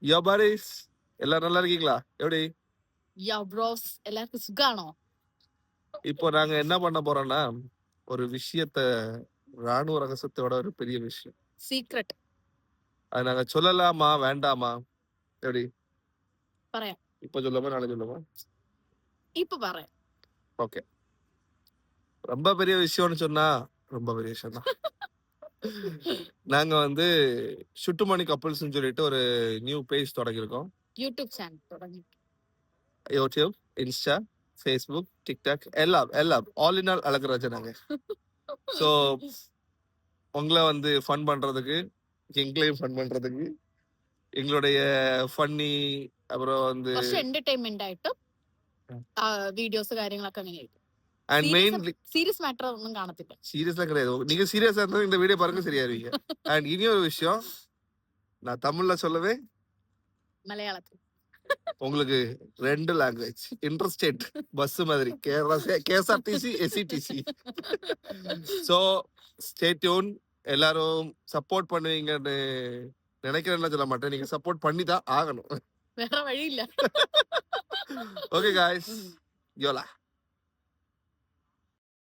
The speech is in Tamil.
யோ பாரிஸ், எல்லாரும் நல்லா இருக்கீங்களா? எப்படி? யா ப்ரோஸ், எல்லாருக்கும் சுகானோ? இப்போ நாங்க என்ன பண்ண போறோம்னா, ஒரு விஷயத்த ராணுவ ரகசியத்தோட ஒரு பெரிய விஷயம். சீக்ரெட் அது நாங்க சொல்லலாமா வேண்டாமா? எப்படி? പറയാം. இப்ப சொல்லாமா நாளைக்கு சொல்லாமா? இப்ப പറയാം. ஓகே. ரொம்ப பெரிய விஷயம்னு சொன்னா ரொம்ப பெரிய விஷயம் தான். நாங்க வந்து சுட்டுமணி கப்புள்ஸ்னு சொல்லிட்டு ஒரு நியூ பேஜ் தொடங்கியிருக்கோம். யூடியூப் சேனல் தொடங்கி யூடியூப், இன்ஸ்டா, ஃபேஸ்புக், டிக்டாக் எல்லாம் எல்லாம் ஆல் இன் ஆல் அழகராஜன் நாங்க. ஸோ உங்களை வந்து ஃபன் பண்றதுக்கு, எங்களையும் ஃபன் பண்றதுக்கு, எங்களுடைய ஃபன்னி அப்புறம் வந்து കുറച്ച് എന്റർടൈൻമെന്റ് ആയിട്ടും വീഡിയോസ് കാര്യങ്ങളൊക്കെ അങ്ങനെ ആയിരിക്കും. அண்ட் மெயின்லி സീരിയസ് മാറ്റർ ഒന്നും കാണത്തില്ല. சீரியஸா கிடையாது. நீங்க சீரியஸா இருந்தா இந்த வீடியோ பாருங்க சரியாயிருவீங்க. அண்ட் இனி ஒரு விஷயம், நான் தமிழ்ல சொல்லவே മലയാളത്തിൽ உங்களுக்கு 2 லாங்குவேஜ் இன்டர்ஸ்டேட் பஸ் மாதிரி Kerala KSRTC SETC. So stay tune. எல்லாரும் சப்போர்ட் பண்ணுவீங்கன்னு நினைக்கிறேன்னு சொல்ல மாட்டேன், நீங்க சப்போர்ட் பண்ணி தான் ஆகணும். വേറെ വഴിയില്ല. Okay guys, யோலா.